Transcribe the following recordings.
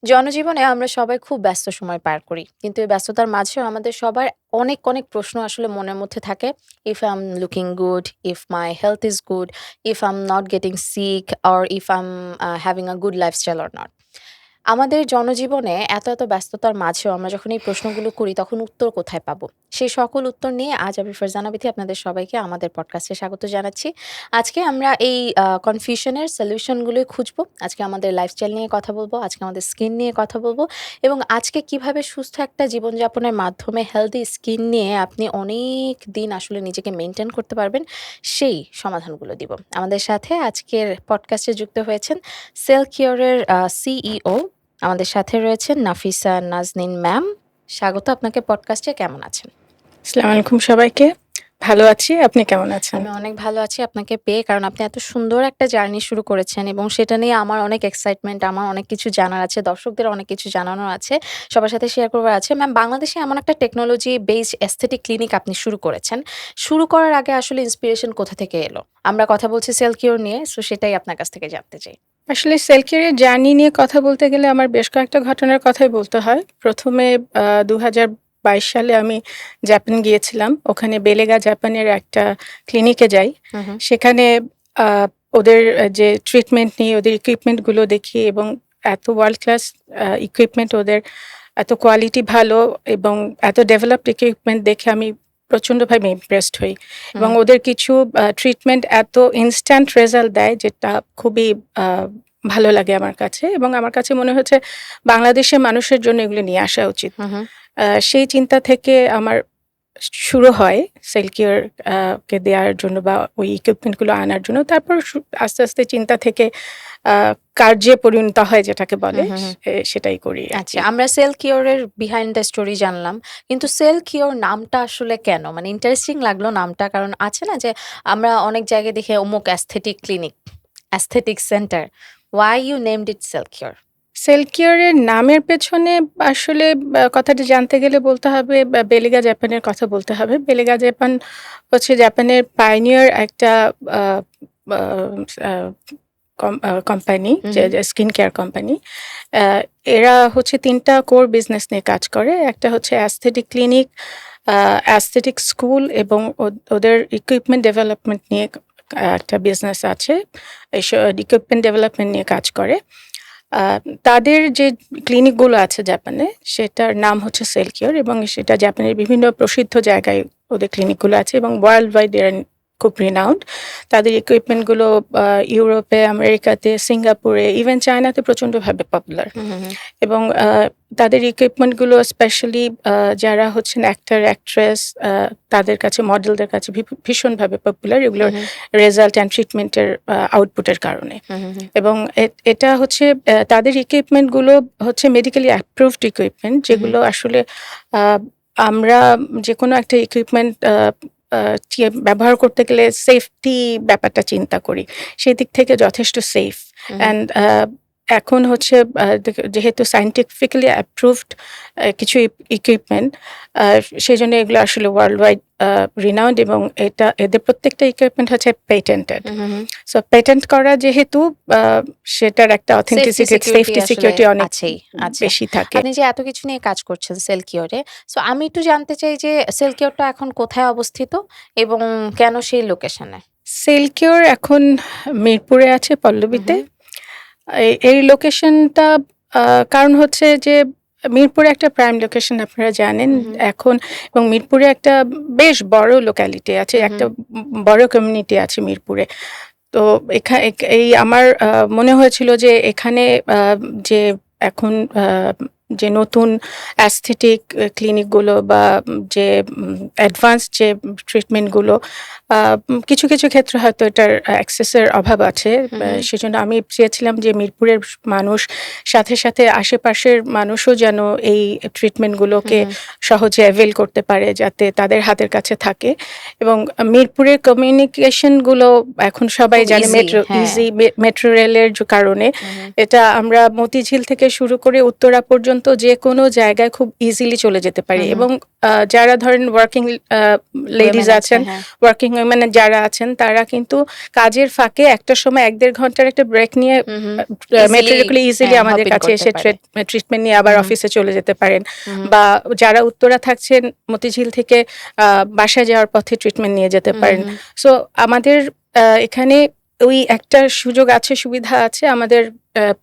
জনজীবনে আমরা সবাই খুব ব্যস্ত সময় পার করি। কিন্তু এই ব্যস্ততার মাঝেও আমাদের সবার অনেক প্রশ্ন আসলে মনের মধ্যে থাকে। If I'm looking good, if my health is good, if I'm not getting sick or if I'm having a good lifestyle or not. আমাদের জনজীবনে এত ব্যস্ততার মাঝেও আমরা যখন এই প্রশ্নগুলো করি তখন উত্তর কোথায় পাবো? সেই সকল উত্তর নিয়ে আজ আমি ফারজানা বিথি আপনাদের সবাইকে আমাদের পডকাস্টে স্বাগত জানাচ্ছি। আজকে আমরা এই কনফিউশন এর সলিউশন গুলোই খুঁজবো। আজকে আমাদের লাইফস্টাইল নিয়ে কথা বলবো, আজকে আমাদের স্কিন নিয়ে কথা বলবো এবং আজকে কিভাবে সুস্থ একটা জীবনযাপনের মাধ্যমে হেলথি স্কিন নিয়ে আপনি অনেক দিন আসলে নিজেকে মেইনটেইন করতে পারবেন, সেই সমাধানগুলো দিব। আমাদের সাথে আজকের পডকাস্টে যুক্ত হয়েছেন সেলকিওরের সিইও, আমাদের সাথে রয়েছেন নাফিসা নাজনীন ম্যাম। স্বাগত আপনাকে পডকাস্টে। কেমন আছেন? আসসালামু আলাইকুম সবাইকে। ভালো আছি। আপনি কেমন আছেন? আমি অনেক ভালো আছি আপনাকে পেয়ে, কারণ আপনি এত সুন্দর একটা জার্নি শুরু করেছেন এবং সেটা নিয়ে আমার অনেক এক্সাইটমেন্ট, আমার অনেক কিছু জানার আছে, দর্শকদের অনেক কিছু জানানোর আছে, সবার সাথে শেয়ার করবার আছে। ম্যাম, বাংলাদেশে এমন একটা টেকনোলজি বেসড এস্থেটিক ক্লিনিক আপনি শুরু করেছেন। শুরু করার আগে আসলে ইন্সপিরেশন কোথা থেকে এলো? আমরা কথা বলছি সেলকিওর নিয়ে, সো সেটাই আপনার কাছ থেকে জানতে চাই। আসলে সেলফ কেয়ারের জার্নি নিয়ে কথা বলতে গেলে আমার বেশ কয়েকটা ঘটনার কথাই বলতে হয়। ১ম এ ২০২২ সালে আমি জাপান গিয়েছিলাম। ওখানে বেলেগা জাপানের একটা ক্লিনিকে যাই। হুম, হুম। সেখানে আ ওদের যে ট্রিটমেন্ট নিই, ওদের ইকুইপমেন্ট গুলো দেখি এবং এত ওয়ার্ল্ড ক্লাস ইকুইপমেন্ট ওদের, এত কোয়ালিটি ভালো এবং এত ডেভেলপড ইকুইপমেন্ট দেখে আমি প্রচন্ডভাবে ইমপ্রেসড হই। এবং হুম, ওদের কিছু ট্রিটমেন্ট এত ইনস্ট্যান্ট রেজাল্ট দেয় যেটা খুবই আ ভালো লাগে আমার কাছে এবং আমার কাছে মনে হয়েছে বাংলাদেশের মানুষের জন্য এগুলো নিয়ে আসা উচিত। হুম, হুম। সেই চিন্তা থেকে আমার শুরু হয় সেলকিওর কে দেয়ার জন্য বা ওই ইকুইপমেন্ট গুলো আনার জন্য। তারপর আস্তে চিন্তা থেকে আ কার্যে পরিণত হয় যেটাকে বলে, হুম, হুম, হুম। সেটাই করি আচ্ছা, আরকি। আমরা সেলকিওর এর বিহাইন্ড দ্য স্টোরি জানলাম। কিন্তু সেলকিওর নামটা আসলে কেন? মানে ইন্টারেস্টিং লাগলো নামটা। কারণ আছে না যে আমরা অনেক জায়গায় দেখি অমুক aesthetic clinic, aesthetic centre. Why you named it Selcure? সেলকিওর এর নামের পেছনে আসলে কথাটা জানতে গেলে বলতে হবে বেলেগা জাপানের কথা বলতে হবে। বেলেগা জাপান হচ্ছে জাপানের পাইওনিয়ার একটা আ আ আ কোম্পানি, হুম, যে হুম। Skin care company. আ এরা হচ্ছে ৩ টা কোর বিজনেস নিয়ে কাজ করে। একটা হচ্ছে অ্যাস্থেটিক ক্লিনিক, অ্যাস্থেটিক স্কুল এবং ওদের ইকুইপমেন্ট ডেভেলপমেন্ট নিয়ে একটা বিজনেস আছে। ইকুইপমেন্ট ডেভেলপমেন্ট নিয়ে কাজ করে। আ তাদের যে ক্লিনিকগুলো আছে জাপানে, সেটার নাম হচ্ছে সেলকিওর এবং সেটা জাপানের বিভিন্ন প্রসিদ্ধ জায়গায় ওদের ক্লিনিকগুলো আছে এবং ওয়ার্লড ওয়াইড এরা খুব রিনাউন্ড। তাদের ইকুইপমেন্টগুলো ইউরোপে, আমেরিকাতে, সিঙ্গাপুরে, ইভেন চায়নাতে প্রচন্ডভাবে পপুলার। হুম, হুম, হুম। এবং তাদের ইকুইপমেন্টগুলো স্পেশালি যারা হচ্ছেন অ্যাক্টর, অ্যাক্ট্রেস, তাদের কাছে, মডেলদের কাছে ভীষণভাবে পপুলার এগুলোর হুম, হুম। রেজাল্ট অ্যান্ড ট্রিটমেন্টের আউটপুটের কারণে। হুম, হুম, হুম। এবং এটা হচ্ছে তাদের ইকুইপমেন্টগুলো হচ্ছে মেডিকেলি অ্যাপ্রুভড ইকুইপমেন্ট, হুম, হুম। যেগুলো আসলে আ আমরা যেকোনো একটা ইকুইপমেন্ট আ আ ব্যবহার করতে গেলে সেফটি ব্যাপারটা চিন্তা করি। সেদিক থেকে যথেষ্ট সেফ। Hmm, hmm. অ্যান্ড এখন হচ্ছে যেহেতু সায়েন্টিফিক্যালি অ্যাপ্রুভড কিছু ইকুইপমেন্ট, আ সেজন্য এগুলো আসলে ওয়ার্লড ওয়াইড রিনাউন্ড এবং এদের প্রত্যেকটা ইকুইপমেন্ট হচ্ছে পেটেন্টেড। হুম, হুম, হুম। সো পেটেন্ট করা যেহেতু আ সেটার একটা সেফটি অথেন্টিসিটি, সিকিউরিটি সেফটি আসলে সিকিউরিটি অনেক আছেই। আচ্ছা। বেশি থাকে। আপনি যে এত কিছু নিয়ে কাজ করছেন সেলকিওরে, সো আমি একটু জানতে চাই যে সেলকিওরটা এখন কোথায় অবস্থিত এবং কেন সেই লোকেশনে? সেলকিওর এখন মিরপুরে আছে, হুম, পল্লবীতে। হুম। এই লোকেশনটা আ কারণ হচ্ছে যে মিরপুরে একটা প্রাইম লোকেশন আপনারা জানেন হুম, হুম। এখন, এবং মিরপুরে একটা বেশ বড় লোক্যালিটি আছে, হুম, হুম। একটা বড় কমিউনিটি আছে মিরপুরে। তো এই আমার মনে হয়েছিল যে এখানে আ যে এখন আ যে নতুন অ্যাস্থেটিক ক্লিনিকগুলো বা যে অ্যাডভান্স যে ট্রিটমেন্টগুলো, আ কিছু ক্ষেত্রে হয়তো এটার অ্যাক্সেস এর অভাব আছে। হুম, হুম। সেজন্য আমি চেয়েছিলাম যে মিরপুরের মানুষ, সাথে আশেপাশের মানুষও যেন এই হুম, ট্রিটমেন্টগুলোকে হুম। সহজে অ্যাভেইল করতে পারে, যাতে তাদের হাতের কাছে থাকে। এবং মিরপুরের কমিউনিকেশন গুলো এখন সবাই খুব জানে, ইজি, হ্যাঁ। মেট্রো রেলের কারণে হুম, হুম। এটা আমরা মতিঝিল থেকে শুরু করে উত্তরা পর্যন্ত পর্যন্ত যে কোনো জায়গায় খুব ইজিলি চলে যেতে পারি হুম, হুম। এবং যারা ধরেন ওয়ার্কিং লেডিজ Women আছে, আছেন, হ্যাঁ। ওয়ার্কিং উইমেন যারা আছেন তারা কিন্তু কাজের ফাঁকে একটা সময় ১-১.৫ ঘন্টার একটা ব্রেক নিয়ে হুম, হুম। মেট্রো ইজিলি রেলে ইজিলি আমাদের হপ ইন কাছে করতে এসে পারে। ট্রিটমেন্ট নিয়ে আবার হুম, হুম। অফিসে চলে যেতে পারেন। হুম, হুম। বা যারা উত্তরা থাকছেন মতিঝিল থেকে বাসায় যাওয়ার পথে ট্রিটমেন্ট নিয়ে যেতে হুম, পারেন। হুম। সো আমাদের এখানে ওই একটা সুযোগ আছে, সুবিধা আছে। আমাদের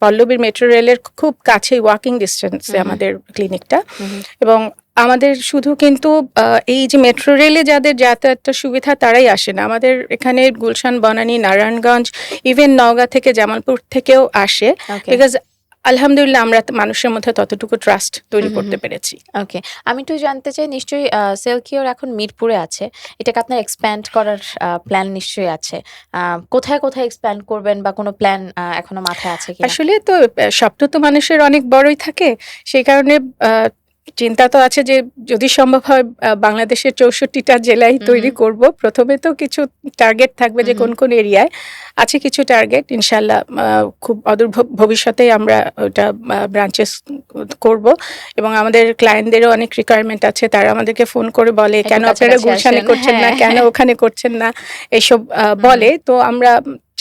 পল্লবীর মেট্রো রেলের খুব কাছেই ওয়াকিং ডিসটেন্সে হুম, হুম। আমাদের ক্লিনিকটা হুম, হুম। এবং আমাদের শুধু কিন্তু এই যে মেট্রো রেলে যাদের যাতায়াতের সুবিধা তারাই আসে না। আমাদের এখানে গুলশান, বনানী, নারায়ণগঞ্জ, ইভেন নওগাঁ থেকে, জামালপুর থেকেও আসে। ওকে। বিকজ আলহামদুলিল্লাহ আমরা মানুষের মধ্যে ততটুকু ট্রাস্ট তৈরি হুম, হুম, করতে হুম। পেরেছি। ওকে। আমি একটু জানতে চাই নিশ্চয়ই সেলকিওর এখন মিরপুরে আছে। এটাকে আপনার এক্সপ্যান্ড করার প্ল্যান নিশ্চয়ই আছে। আ কোথায়, কোথায় এক্সপ্যান্ড করবেন বা কোনো প্ল্যান এখনো মাথায় আছে কিনা? আসলে তো স্বপ্ন তো মানুষের অনেক বড়ই থাকে। সেই কারণে আ চিন্তা তো আছে যে যদি সম্ভব হয় বাংলাদেশের ৬৪ টা জেলায় হুম, তৈরি হুম। করব। ১ম এ তো কিছু টার্গেট থাকবে হুম, যে হুম। কোন, কোন এরিয়ায়। আছে কিছু টার্গেট ইনশাআল্লাহ খুব অদূর ভবিষ্যতেই আমরা ওটা ব্রাঞ্চেস করব এবং আমাদের ক্লায়েন্টদেরও অনেক রিকোয়ারমেন্ট আছে। তারা আমাদেরকে ফোন করে বলে, একটু "কেন আপনারা কাছাকাছি গুলশানে আসেন। করছেন না? হ্যাঁ, কেন হ্যাঁ। ওখানে করছেন না?" এসব হুম, হুম। বলে। তো আমরা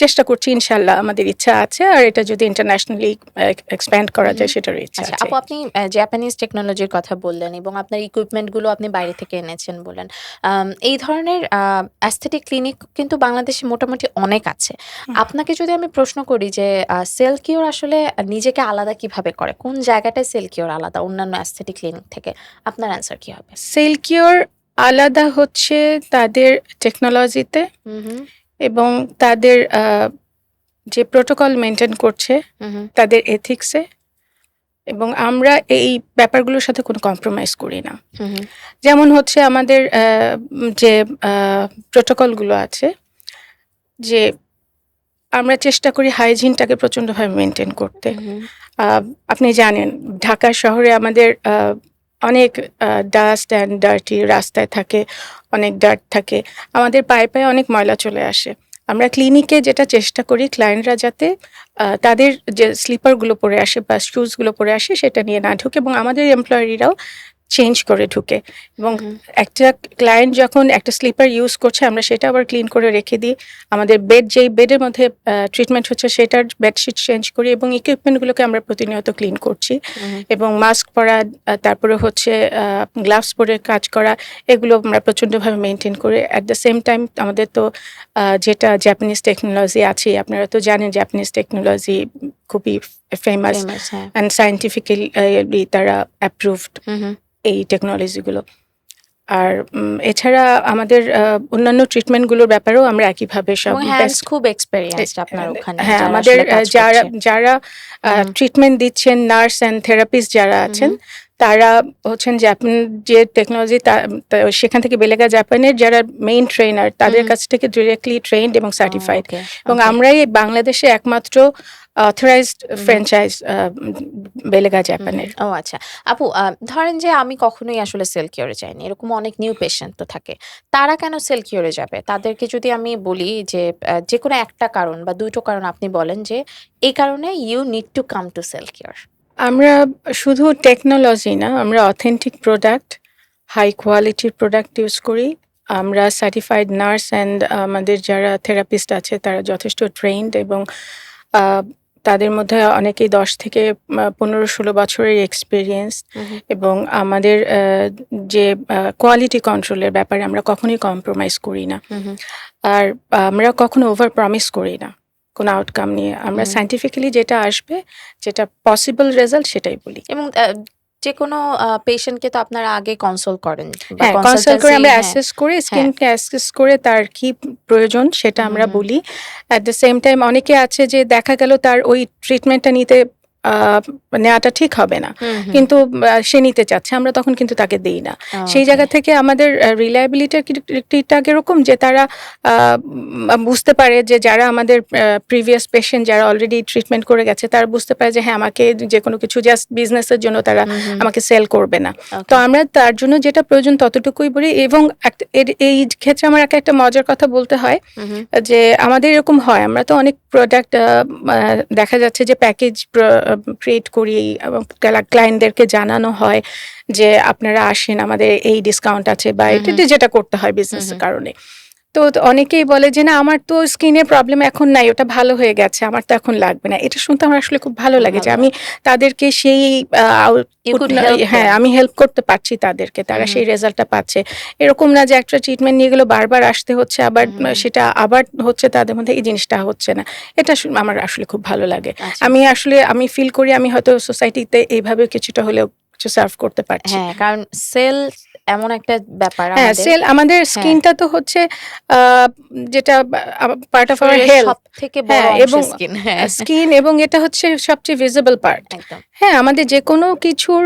চেষ্টা করছি ইনশাআল্লাহ। আমাদের ইচ্ছা আছে। আর এটা যদি ইন্টারন্যাশনালি এক্সপ্যান্ড হুম, করা হুম। যায় সেটারও ইচ্ছা আচ্ছা, আছে। আপু আপনি জাপানিজ টেকনোলজির কথা বললেন এবং আপনার ইকুইপমেন্ট গুলো আপনি বাইরে থেকে এনেছেন বললেন। এই ধরনের অ্যাস্থেটিক ক্লিনিক কিন্তু বাংলাদেশে মোটামুটি অনেক আছে। হুম। আপনাকে যদি আমি প্রশ্ন করি যে সেলকিওর আসলে নিজেকে আলাদা কিভাবে করে? কোন জায়গাটায় সেলকিওর আলাদা অন্যান্য অ্যাস্থেটিক ক্লিনিক থেকে? আপনার অ্যান্সার কি হবে? সেলকিওর আলাদা হচ্ছে তাদের টেকনোলজিতে হুম, হুম। এবং তাদের যে প্রোটোকল মেইনটেইন করছে, হুম, হুম। তাদের এথিক্সে এবং আমরা এই ব্যাপারগুলোর সাথে কোনো কম্প্রোমাইজ করি না। হুম, হুম। যেমন হচ্ছে আমাদের যে আ প্রোটোকলগুলো আছে যে আমরা চেষ্টা করি হাইজিনটাকে প্রচণ্ডভাবে মেইনটেইন করতে। হুম, হুম। আ আপনি জানেন ঢাকা শহরে আমাদের অনেক ডাস্ট অ্যান্ড ডার্টি রাস্তায় থাকে, অনেক ডার্ট থাকে। আমাদের পায়ে, পায়ে অনেক ময়লা চলে আসে। আমরা ক্লিনিকে যেটা চেষ্টা করি ক্লায়েন্টরা যাতে তাদের যে স্লিপারগুলো পরে আসে বা শুজগুলো পরে আসে সেটা নিয়ে না ঢোকে এবং আমাদের এমপ্লয়িরাও চেঞ্জ করে ঢুকে এবং হুম, হুম। একটা ক্লায়েন্ট যখন একটা স্লিপার ইউজ করছে আমরা সেটা আবার ক্লিন করে রেখে দিই। আমাদের যেই বেডের মধ্যে ট্রিটমেন্ট হচ্ছে সেটার বেডশিট চেঞ্জ করি এবং ইকুইপমেন্টগুলোকে আমরা প্রতিনিয়ত ক্লিন করছি হুম, হুম। এবং মাস্ক পরা তারপরে হচ্ছে গ্লাভস পরে কাজ করা এগুলো আমরা প্রচণ্ডভাবে মেইনটেইন করি। অ্যাট দ্য সেম টাইম আমাদের তো যেটা জাপানিজ টেকনোলজি আছেই। আপনারা তো জানেন জাপানিজ টেকনোলজি খুবই ফেমাস ফেমাস, হ্যাঁ। অ্যান্ড সায়েন্টিফিক্যালি তারা অ্যাপ্রুভড হুম, হুম। এই টেকনোলজিগুলো। আর এছাড়া আমাদের অন্যান্য ট্রিটমেন্টগুলোর ব্যাপারেও আমরা একইভাবে সব এবং হ্যান্ডস বেস্ট খুব এ এক্সপেরিয়েন্সড আপনার ওখানে হ্যাঁ, যারা আমাদের আসলে কাজ যারা করছে। যারা হুম, হুম। ট্রিটমেন্ট দিচ্ছেন নার্স অ্যান্ড থেরাপিস্ট যারা হুম, আছেন, হুম। তারা হচ্ছেন জাপান যে টেকনোলজি সেখান থেকে বেলেগা জাপানের যারা মেইন ট্রেনার হুম, তাদের হুম। কাছ থেকে ডিরেক্টলি ট্রেইনড এবং ও সার্টিফাইড ওকে, এবং ওকে। আমরাই বাংলাদেশে একমাত্র অথরাইজড হুম, হুম। ফ্র্যাঞ্চাইজ বেলেগা হুম, হুম। জাপানের। ও আচ্ছা। আপু ধরেন যে আমি কখনোই আসলে সেল কিওরে যাইনি। এরকম অনেক নিউ পেশেন্ট তো থাকে। তারা কেন সেল কিওরে যাবে? তাদেরকে যদি আমি বলি যে যেকোনো একটা কারণ বা ২ টো কারণ আপনি বলেন যে এই কারণে you need to come to cell cure. আমরা শুধু টেকনোলজি না, আমরা অথেন্টিক প্রোডাক্ট, হাই কোয়ালিটির প্রোডাক্ট ইউজ করি। আমরা সার্টিফাইড নার্স অ্যান্ড আমাদের যারা থেরাপিস্ট আছে তারা যথেষ্ট ট্রেইনড এবং আ তাদের মধ্যে অনেকেই ১০ থেকে ১৫-১৬ বছরের এক্সপেরিয়েন্স হুম, হুম। এবং আমাদের যে কোয়ালিটি কন্ট্রোলের ব্যাপারে আমরা কখনোই কম্প্রোমাইজ করি না। হুম, হুম। আর আমরা কখনো ওভার প্রমিস করি না কোনো আউটকাম নিয়ে। আমরা হুম, হুম। সায়েন্টিফিক্যালি যেটা আসবে, যেটা পসিবল রেজাল্ট সেটাই বলি। এবং যেকোনো পেশেন্টকে তো আপনারা আগে কনসাল্ট করেন বা হ্যাঁ, কনসাল্ট করে কনসালটেন্সি আমরা হ্যাঁ, অ্যাসেস করে হ্যাঁ। স্কিনকে অ্যাসেস করে তার কি প্রয়োজন সেটা হুম, আমরা হুম। বলি। অ্যাট দ্য সেম টাইম অনেকে আছে যে দেখা গেল তার ওই ট্রিটমেন্টটা নিতে আ নেওয়াটা ঠিক হবে না। হুম, হুম। কিন্তু সে নিতে চাচ্ছে। আমরা তখন কিন্তু তাকে দেই না। সেই ওকে। জায়গা থেকে আমাদের রিলায়েবিলিটি টা কিরকম যে তারা আ বুঝতে পারে যে যারা আমাদের প্রিভিয়াস পেশেন্ট যারা অলরেডি ট্রিটমেন্ট করে গেছে তারা বুঝতে পারে যে হ্যাঁ, আমাকে যেকোনো কিছু জাস্ট বিজনেসের জন্য তারা হুম, হুম। আমাকে সেল করবে না। তো ওকে। আমরা তার জন্য যেটা প্রয়োজন ততটুকুই বলি এবং এই ক্ষেত্রে আমার একটা মজার কথা বলতে হয় হুম, হুম। যে আমাদের এরকম হয় আমরা তো অনেক প্রোডাক্ট দেখা যাচ্ছে যে প্যাকেজ ক্রিয়েট করি এবং ক্লায়েন্টদেরকে জানানো হয় যে আপনারা আসেন, আমাদের এই ডিসকাউন্ট আছে বা হুম, এটা হুম, যেটা করতে হয় হুম, বিজনেসের হুম। কারণে। তো অনেকেই বলে যে, "না, আমার তো স্কিনের প্রবলেম এখন নাই। ওটা ভালো হয়ে গেছে। আমার তো এখন লাগবে না।" এটা শুনতে আমার আসলে খুব ভালো খুব লাগে যে ভালো আমি লাগে। তাদেরকে সেই ইউ আউটপুট কুড হেল্প হ্যাঁ, দেম। আমি হেল্প করতে পারছি তাদেরকে। হুম, তারা হুম, সেই রেজাল্টটা পাচ্ছে। এরকম না যে একটা ট্রিটমেন্ট নিয়ে গেলে বারবার আসতে হচ্ছে, আবার হুম, হুম, হুম। সেটা আবার হচ্ছে তাদের মধ্যে এই জিনিসটা হচ্ছে না। এটা আমার আসলে খুব ভালো লাগে। আচ্ছা। আমি ফিল করি আমি হয়তো সোসাইটিতে এইভাবে কিছুটা হলেও কিছু সার্ভ করতে পারছি। হ্যাঁ, কারণ সেল এমন একটা ব্যাপার হ্যাঁ, আমাদের। সেল আমাদের হ্যাঁ, স্কিনটা তো হচ্ছে আ যেটা পার্ট অফ আওয়ার শরীরের হেলথ। সবথেকে বড় হ্যাঁ, অংশ এবং স্কিন। হ্যাঁ, স্কিন এবং এটা হচ্ছে সবচেয়ে ভিজিবল পার্ট। একদম। হ্যাঁ, আমাদের যেকোনো কিছুর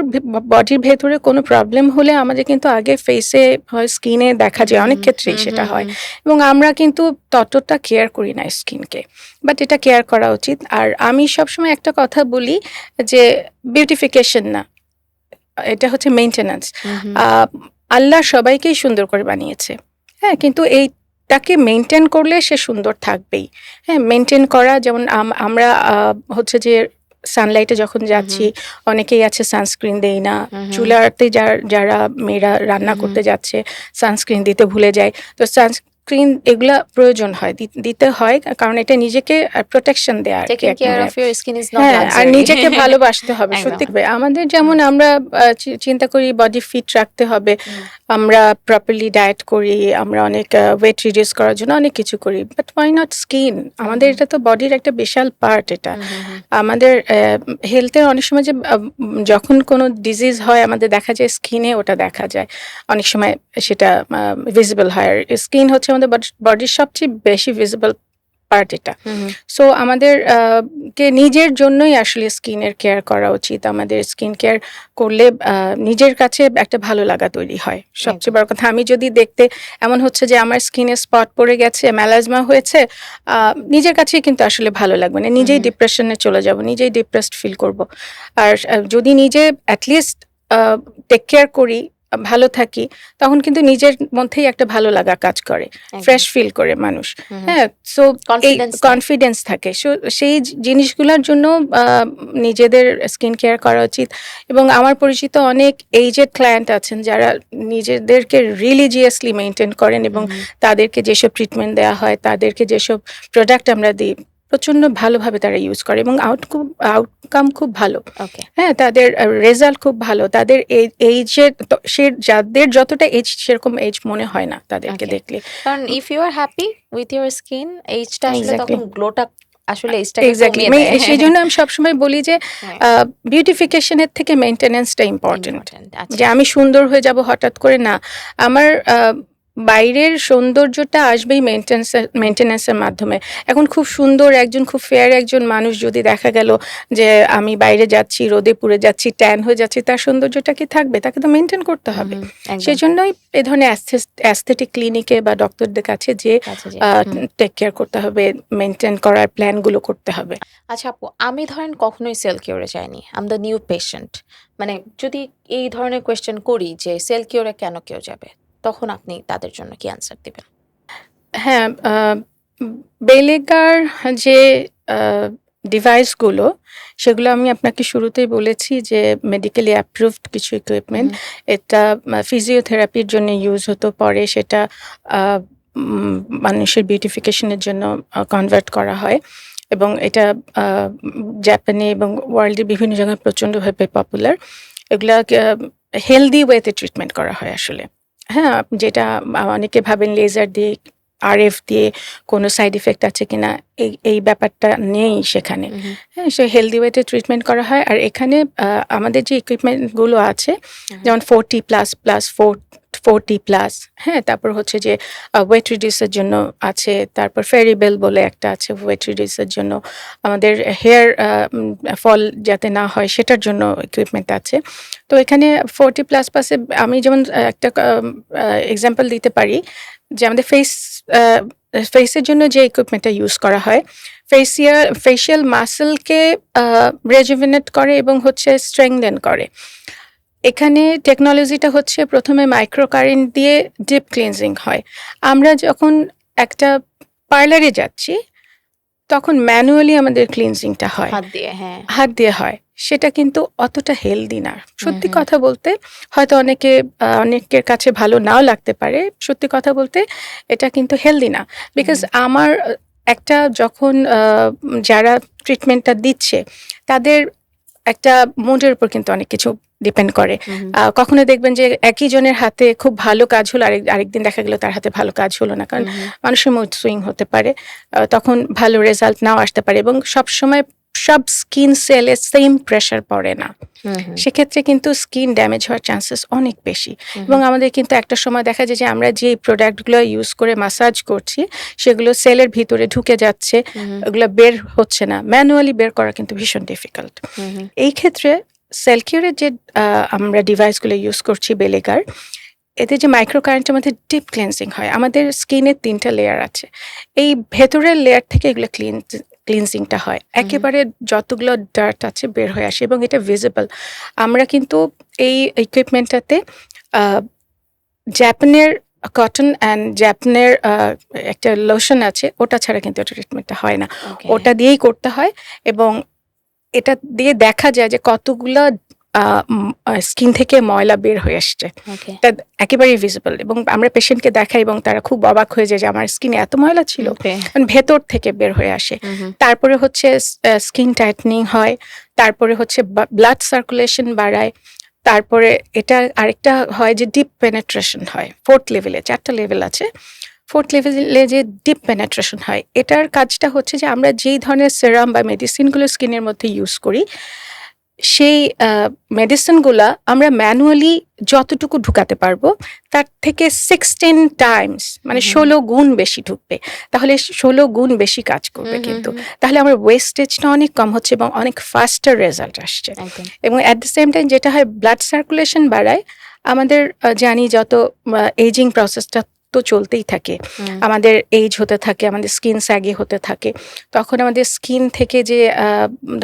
বডির ভেতরে কোনো প্রবলেম হলে আমাদের কিন্তু আগে ফেসে হয় স্কিনে দেখা হুম, যায়। অনেক হুম, ক্ষেত্রেই হুম, সেটা হুম, হয়। হুম। এবং আমরা কিন্তু ততটা কেয়ার করি না স্কিনকে। বাট এটা কেয়ার করা উচিত। আর আমি সবসময় একটা কথা বলি যে বিউটিফিকেশন না। এটা হচ্ছে মেইনটেন্যান্স। হুম, হুম, আ আল্লাহ সবাইকেই সুন্দর করে বানিয়েছে। হ্যাঁ? কিন্তু এইটাকে মেইনটেইন করলে সে সুন্দর থাকবেই। হ্যাঁ? মেইনটেইন করা যেমন আমরা হচ্ছে যে সানলাইটে যখন হুম, যাচ্ছি, হুম, অনেকেই আছে সানস্ক্রিন দেই না। হুম, হুম, চুলাতে যারা মেয়েরা রান্না হুম, হুম। করতে যাচ্ছে, সানস্ক্রিন দিতে ভুলে যায়। তো সানস্ক্রিন এগুলা প্রয়োজন হয়। দিতে হয় কারণ এটা নিজেকে প্রোটেকশন দেয়া আরকি টেকিং এক কেয়ার মানে of your skin is not হ্যাঁ, আর লাক্সারি। নিজেকে ভালোবাসতে হবে একদম। সত্যি করে। আমাদের যেমন আমরা চিন্তা করি বডি ফিট রাখতে হবে। হুম, আমরা প্রপারলি ডায়েট করি, আমরা অনেক ওয়েট রিডিউস করার জন্য অনেক কিছু করি। But why not skin? হুম, আমাদের হুম, এটা তো বডির একটা বিশাল পার্ট এটা। হুম, হুম, হুম। আমাদের হেলথের অনেক সময় যে যখন কোনো ডিজিজ হয় আমাদের দেখা যায় স্কিনে ওটা দেখা যায়। অনেক সময় সেটা ভিজিবল হয়। আর স্কিন হচ্ছে আমাদের বডির সবচেয়ে বেশি ভিজিবল পার্ট এটা। হুম, হুম। সো আমাদের কে নিজের জন্যই আসলে স্কিনের কেয়ার করা উচিত। আমাদের স্কিন কেয়ার করলে নিজের কাছে একটা ভালো লাগা তৈরি হয়। সবচেয়ে একদম। বড় কথা আমি যদি দেখতে এমন হচ্ছে যে আমার স্কিনে স্পট পড়ে গেছে, মেলাজমা হয়েছে, আ নিজের কাছেই কিন্তু আসলে ভালো লাগবে না। হুম, নিজেই হুম। ডিপ্রেশন এ চলে যাব। নিজেই ডিপ্রেসড ফিল করব। আর যদি নিজে at least a take care করি, ভালো থাকি, তখন কিন্তু নিজের মধ্যেই একটা ভালো লাগা কাজ করে। একদম। ফ্রেশ ফিল করে মানুষ। হুম, হুম। হ্যাঁ? সো এই কনফিডেন্স দেয়। কনফিডেন্স থাকে। সেই জিনিসগুলার জন্য আ নিজেদের স্কিন কেয়ার করা উচিত এবং আমার পরিচিত অনেক এইজড ক্লায়েন্ট আছেন যারা নিজেদেরকে রিলিজিয়াসলি মেইনটেইন করেন এবং হুম, হুম। তাদেরকে যেসব ট্রিটমেন্ট দেয়া হয়, তাদেরকে যেসব প্রোডাক্ট আমরা দিই, প্রচন্ড ভালোভাবে তারা ইউজ করে এবং আউটকাম খুব ভালো। ওকে। হ্যাঁ? তাদের রেজাল্ট খুব ভালো। তাদের এইজের যাদের যতটা এইজ সেরকম এইজ মনে হয় না তাদেরকে ওকে। দেখলে। কারণ if you are happy with your skin, এইজটা আসলে এক্সাক্টলি। তখন গ্লোটা আসলে এইজটাকে এক্সাক্টলি। কমিয়ে দেয়। সেজন্য আমি সবসময় বলি যে হ্যাঁ, বিউটিফিকেশন এর থেকে মেইনটেন্যান্স টা ইম্পোর্টেন্ট। ইম্পোর্টেন্ট। আচ্ছা। যে আমি সুন্দর হয়ে যাব হঠাৎ করে না। আমার বাইরের সৌন্দর্যটা আসবেই মেইনটেন্যান্স এর মাধ্যমে। এখন খুব সুন্দর একজন খুব ফেয়ার একজন মানুষ যদি দেখা গেল যে আমি বাইরে যাচ্ছি, রোদে পুড়ে যাচ্ছি, ট্যান হয়ে যাচ্ছি, তার সৌন্দর্যটা কি থাকবে? তাকে তো মেইনটেইন করতে হুম, হবে। হুম। একদম। সেজন্যই এ ধরনের অ্যাস্থেটিক ক্লিনিকে বা ডক্টরদের কাছে যেয়ে কাছে যে আ হুম। টেক কেয়ার করতে হবে, মেইনটেইন করার প্ল্যান গুলো করতে হবে। আচ্ছা আপু, আমি ধরেন কখনোই সেল কিওরে যাইনি। I am the new patient. মানে যদি এই ধরনের কোয়েশ্চেন করি যে সেল কিওরে কেন কেউ যাবে? তখন আপনি তাদের জন্য কি অ্যান্সার দিবেন? হ্যাঁ, বেলেগার যে আ ডিভাইসগুলো, সেগুলো আমি আপনাকে শুরুতেই বলেছি যে মেডিকেলি অ্যাপ্রুভড কিছু হুম, ইকুইপমেন্ট। হুম, এটা ফিজিওথেরাপির জন্য ইউজ হতো। পরে সেটা আ উম মানুষের বিউটিফিকেশন এর জন্য কনভার্ট করা হয় এবং এটা আ জাপানে এবং ওয়ার্ল্ডের বিভিন্ন জায়গায় প্রচন্ডভাবে পপুলার। এগুলাকে হেলথি ওয়েতে ট্রিটমেন্ট করা হয় আসলে। হ্যাঁ, যেটা অনেকে ভাবেন লেজার দিয়ে, আরএফ দিয়ে কোনো সাইড ইফেক্ট আছে কিনা এই ব্যাপারটা নেই সেখানে। হুম, হুম, হ্যাঁ? হেলথি ওয়েতে ট্রিটমেন্ট করা হয়। আর এখানে আমাদের যে ইকুইপমেন্ট গুলো আছে হুম, হুম, যেমন 40 প্লাস, 40 প্লাস, হ্যাঁ? তারপর হচ্ছে যে ওয়েট রিডিউস এর জন্য আছে। তারপর ফেরিবেল বলে একটা আছে ওয়েট রিডিউস এর জন্য। আমাদের হেয়ার ফল যাতে না হয় সেটার জন্য ইকুইপমেন্ট আছে। তো এখানে 40 প্লাস পাসে আমি যেমন একটা এক্সাম্পল দিতে পারি যে আমাদের আ ফেসের জন্য যে ইকুইপমেন্টটা ইউজ করা হয়, ফেসিয়াল মাসলকে আ রেজুভেনেট করে এবং হচ্ছে স্ট্রেংথেন করে। এখানে টেকনোলজিটা হচ্ছে ১ম এ মাইক্রো কারেন্ট দিয়ে ডিপ ক্লিনজিং হয়। আমরা যখন একটা পার্লারে যাচ্ছি, তখন ম্যানুয়ালি আমাদের ক্লিনজিংটা হয়, হাত দিয়ে, হ্যাঁ। হাত দিয়ে হয়। সেটা কিন্তু অতটা হেলদি না। সত্যি হুম। কথা বলতে হয়তো অনেকের কাছে ভালো নাও লাগতে পারে। সত্যি কথা বলতে এটা কিন্তু হেলদি না। বিকজ আমার একটা যখন যারা ট্রিটমেন্টটা দিচ্ছে তাদের একটা মুডের উপর কিন্তু অনেক কিছু ডিপেন্ড করে। কখনো দেখবেন যে একই জনের হাতে খুব ভালো কাজ হলো, আরেকদিন দেখা গেল তার হাতে ভালো কাজ হলো না, কারণ মানুষের মুড সুইং হতে পারে, তখন ভালো রেজাল্ট নাও আসতে পারে, এবং সবসময় সব স্কিন সেলে সেম প্রেশার পড়ে না। সেক্ষেত্রে কিন্তু স্কিন ড্যামেজ হওয়ার চান্সেস অনেক বেশি। এবং আমাদের কিন্তু একটা সময় দেখা যায় যে আমরা যে প্রোডাক্টগুলো ইউজ করে মাসাজ করছি সেগুলো সেলের ভিতরে ঢুকে যাচ্ছে, ওগুলো বের হচ্ছে না। ম্যানুয়ালি বের করা কিন্তু ভীষণ ডিফিকাল্ট। এই ক্ষেত্রে সেলকিউরের যে আমরা ডিভাইসগুলো ইউজ করছি বেলেগার, এতে যে মাইক্রো কারেন্টের মধ্যে ডিপ ক্লিনজিং হয়। আমাদের স্কিনের 3টা লেয়ার আছে, এই ভেতরের লেয়ার থেকে এগুলো ক্লিনজিংটা হয়, একেবারে যতগুলো ডার্ট আছে বের হয়ে আসে, এবং এটা ভিজিবল। আমরা কিন্তু এই ইকুইপমেন্টটাতে জাপানের কটন অ্যান্ড জাপানের একটা লোশন আছে, ওটা ছাড়া কিন্তু এটা ট্রিটমেন্টটা হয় না। ওটা দিয়েই করতে হয়, এবং এটা দিয়ে দেখা যায় যে কতগুলো স্কিন থেকে ময়লা বের হয়ে আসছে, এটা একেবারেই ভিজিবল। এবং আমরা পেশেন্টকে দেখাই এবং তারা খুব অবাক হয়ে যায় যে আমার স্কিনে এত ময়লা ছিল, মানে ভেতর থেকে বের হয়ে আসে। তারপরে হচ্ছে স্কিন টাইটনিং হয়, তারপরে হচ্ছে ব্লাড সার্কুলেশন বাড়ায়, তারপরে এটা আরেকটা হয় যে ডিপ পেনেট্রেশন হয়। 4th লেভেলে 4টা লেভেল আছে, 4th লেভেলে যে ডিপ পেনেট্রেশন হয়, এটার কাজটা হচ্ছে যে আমরা যেই ধরনের সেরাম বা মেডিসিনগুলো স্কিনের মধ্যে ইউজ করি, সেই মেডিসিনগুলা আমরা ম্যানুয়ালি যতটুকু ঢুকাতে পারবো তার থেকে 16 টাইমস, মানে 16 গুণ বেশি ঢুকবে, তাহলে 16 গুণ বেশি কাজ করবে কিন্তু। তাহলে আমার ওয়েস্টেজটা অনেক কম হচ্ছে এবং অনেক ফাস্টার রেজাল্ট আসছে। এবং অ্যাট দ্য সেম টাইম যেটা হয়, ব্লাড সার্কুলেশন বাড়ায়। আমাদের জানি যত এজিং প্রসেসটা তো চলতেই থাকে, আমাদের এজ হতে থাকে, আমাদের স্কিন স্যাগি হতে থাকে, তখন আমাদের স্কিন থেকে যে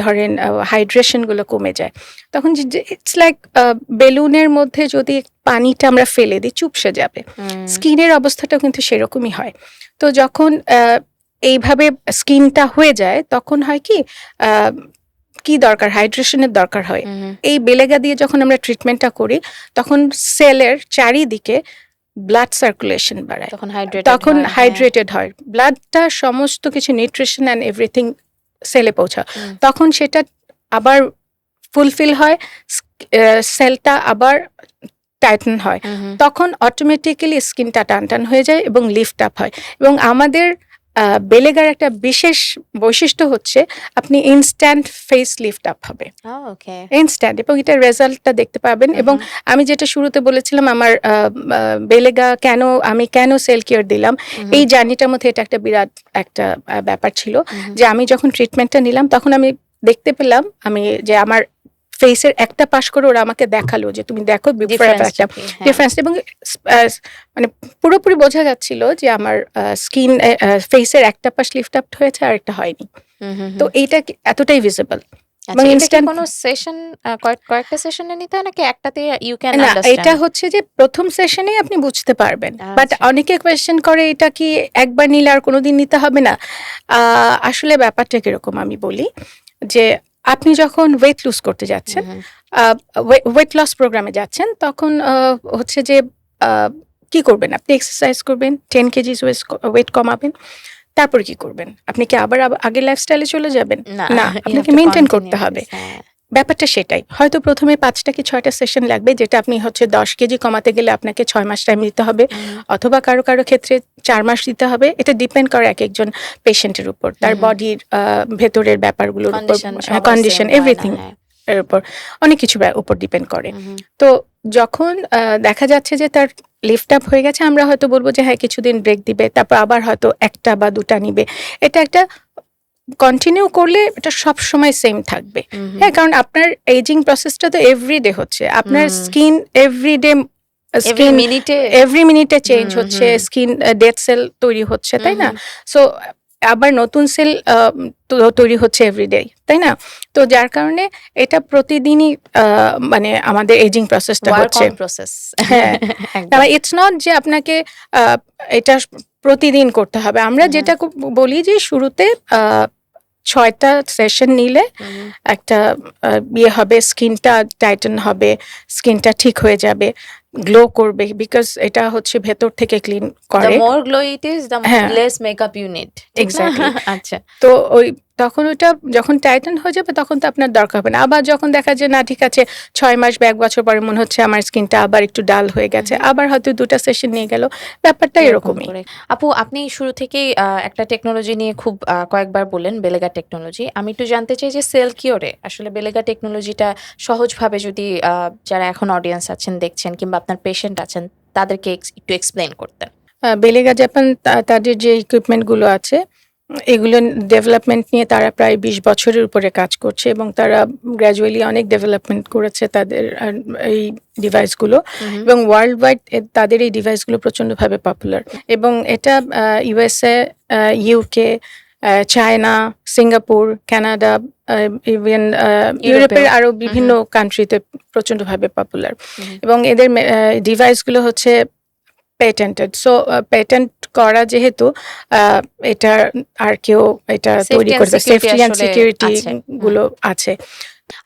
ধরেন হাইড্রেশনগুলো কমে যায়, তখন ইটস লাইক বেলুনের মধ্যে যদি পানিটা আমরা ফেলে দিই চুপসে যাবে। স্কিনের অবস্থাটাও কিন্তু সেরকমই হয়। তো যখন এইভাবে স্কিনটা হয়ে যায়, তখন হয় কি দরকার, হাইড্রেশনের দরকার হয়। এই বেলেগা দিয়ে যখন আমরা ট্রিটমেন্টটা করি, তখন সেলের চারিদিকে ব্লাড সার্কুলেশন বাড়ায়, তখন হাইড্রেটেড হয়, ব্লাডটা সমস্ত কিছু নিউট্রিশন অ্যান্ড এভরিথিং সেলে পৌঁছায়, তখন সেটা আবার ফুলফিল হয়, সেলটা আবার টাইটন হয়, তখন অটোমেটিক্যালি স্কিনটা টান হয়ে যায় এবং লিফট আপ হয়। এবং আমাদের বেলেগার একটা বিশেষ বৈশিষ্ট্য হচ্ছে আপনি ইনস্ট্যান্ট ফেস লিফট আপ হবে, ইনস্ট্যান্ট, এবং এটার রেজাল্টটা দেখতে পাবেন। এবং আমি যেটা শুরুতে বলেছিলাম আমার বেলেগা আমি কেন সেল কেয়ার দিলাম, এই জার্নিটার মধ্যে এটা একটা বিরাট একটা ব্যাপার ছিল, যে আমি যখন ট্রিটমেন্টটা নিলাম তখন আমি দেখতে পেলাম যে আমার ফেসের একটা পাশ করে ওরা আমাকে দেখালো যে তুমি দেখো ডিফারেন্স, এবং মানে পুরোপুরি বোঝা যাচ্ছিল যে আমার স্কিন ফেসের একটা পাশ লিফট আপ হয়েছে আর একটা হয়নি। তো এইটা এতটাই ভিজিবল। কয়েকটা সেশনে নিতে হয় নাকি একটাতে ইউ ক্যান না, আন্ডারস্ট্যান্ড? এটা হচ্ছে যে প্রথম সেশনেই আপনি বুঝতে পারবেন, বাট অনেকে কোয়েশ্চেন করে এটা কি একবার নিলে আর কোনোদিন নিতে হবে না। আসলে ব্যাপারটা কিরকম আমি বলি, যে আপনি যখন ওয়েট লুজ করতে যাচ্ছেন, ওয়েট লস প্রোগ্রামে যাচ্ছেন, তখন হচ্ছে যে কি করবেন, আপনি এক্সারসাইজ করবেন, 10 কেজি ওয়েট কমাবেন, তারপরে কি করবেন, আপনি কি আবার আগের লাইফস্টাইলে চলে যাবেন? না, আপনাকে মেনটেন করতে হবে। ব্যাপারটা সেটাই। হয়তো প্রথমে 5টা কি 6টা সেশন লাগবে, যেটা আপনি হচ্ছে 10 কেজি কমাতে গেলে আপনাকে 6 মাস টাইম দিতে হবে, অথবা কারো ক্ষেত্রে 4 মাস দিতে হবে। এটা ডিপেন্ড করে এক একজন পেশেন্টের উপর, তার বডির ভেতরের ব্যাপারগুলোর উপর, কন্ডিশন, এভরিথিং এর উপর, অনেক কিছু উপর ডিপেন্ড করে। তো যখন দেখা যাচ্ছে যে তার লিফট আপ হয়ে গেছে, আমরা হয়তো বলবো যে হ্যাঁ কিছুদিন ব্রেক দিবে, তারপর আবার হয়তো 1টা বা 2টা নিবে। এটা একটা কন্টিনিউ করলে এটা সব সময় সেম থাকবে। হ্যাঁ, কারণ আপনার এজিং প্রসেসটা তো এভরিডে হচ্ছে, আপনার স্কিন এভরি মিনিটে চেঞ্জ হচ্ছে, স্কিন ডেড সেল তৈরি হচ্ছে, তাই না? সো আবার নতুন সেল তৈরি হচ্ছে এভরিডে, তাই না? তো যার কারণে এটা প্রতিদিনই মানে আমাদের এজিং প্রসেসটা হচ্ছে। হ্যাঁ, ইটস নট যে আপনাকে এটা প্রতিদিন করতে হবে। আমরা যেটা বলি যে শুরুতে 6টা সেশন নিলে হুম। একটা ইয়ে হবে, স্কিনটা টাইটেন হবে, স্কিনটা ঠিক হয়ে যাবে, গ্লো করবে, বিকজ এটা হচ্ছে ভেতর থেকে ক্লিন The করে। more glow it is, the হ্যাঁ, less makeup you need. ঠিক না? এক্স্যাক্টলি। আচ্ছা। তো তখন ওইটা যখন টাইটেন হয়ে যাবে তখন তো আপনার দরকার হবে না। আবার যখন দেখা যায় না ঠিক আছে 6 মাস বা 1 বছর পরে মনে হচ্ছে আমার স্কিনটা আবার একটু ডাল হয়ে গেছে, আবার হয়তো 2টা সেশন নিয়ে গেল, ব্যাপারটা এরকম এরকমই। করে। আপু আপনি শুরু থেকেই একটা টেকনোলজি নিয়ে খুব কয়েকবার বললেন, বেলেগা টেকনোলজি। আমি একটু জানতে চাই যে সেলকিওরে আসলে বেলেগা টেকনোলজিটা সহজভাবে যদি যারা এখন অডিয়েন্স আছেন, দেখছেন কিংবা আপনার পেশেন্ট আছেন তাদেরকে একটু এক্সপ্লেইন করতেন। বেলেগা জাপান তাদের যে ইকুইপমেন্ট গুলো আছে এগুলো ডেভেলপমেন্ট নিয়ে তারা প্রায় 20 বছরের উপরে কাজ করছে এবং তারা গ্র্যাজুয়ালি অনেক ডেভেলপমেন্ট করেছে তাদের এই ডিভাইসগুলো, এবং ওয়ার্ল্ড ওয়াইড তাদের এই ডিভাইসগুলো প্রচণ্ডভাবে পপুলার। এবং এটা USA, UK, China, Singapore, Canada, even ইউরোপের আরো বিভিন্ন কান্ট্রিতে প্রচণ্ডভাবে পপুলার। এবং এদের ডিভাইসগুলো হচ্ছে পেটেন্টেড। সো পেটেন্ট করা যেহেতু এটা আর কেউ এটা তৈরি করতে, সেফটি অ্যান্ড সিকিউরিটি গুলো আছে।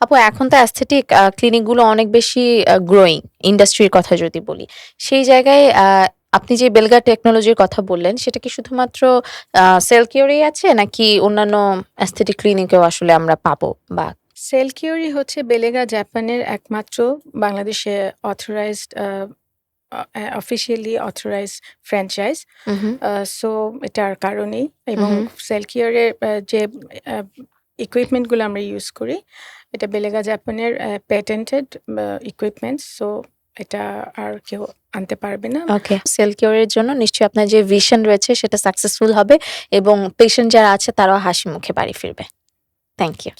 আপু এখন তো অ্যাস্থেটিক ক্লিনিকগুলো অনেক বেশি গ্রোয়িং, ইন্ডাস্ট্রির কথা যদি বলি। সেই জায়গায় আপনি যে বেলগা টেকনোলজির কথা বললেন সেটা কি শুধুমাত্র সেলকিওরেই আছে নাকি অন্যান্য অ্যাস্থেটিক ক্লিনিকেও আসলে আমরা পাবো? বা সেলকিওরি হচ্ছে বেলেগা জাপানের একমাত্র বাংলাদেশে authorised, officially authorised franchise. So এটার কারণেই, এবং সেলকিওরের যে ইকুইপমেন্টগুলো আমরা ইউজ করি এটা বেলেগা জাপানের পেটেন্টেড ইকুইপমেন্টস। সো এটা আর কেউ আনতে পারবে না। ওকে, সেলকিওরের জন্য নিশ্চয়ই আপনার যে ভিশন রয়েছে সেটা সাকসেসফুল হবে এবং পেশেন্ট যারা আছে তারাও হাসি মুখে বাড়ি ফিরবে। Thank you.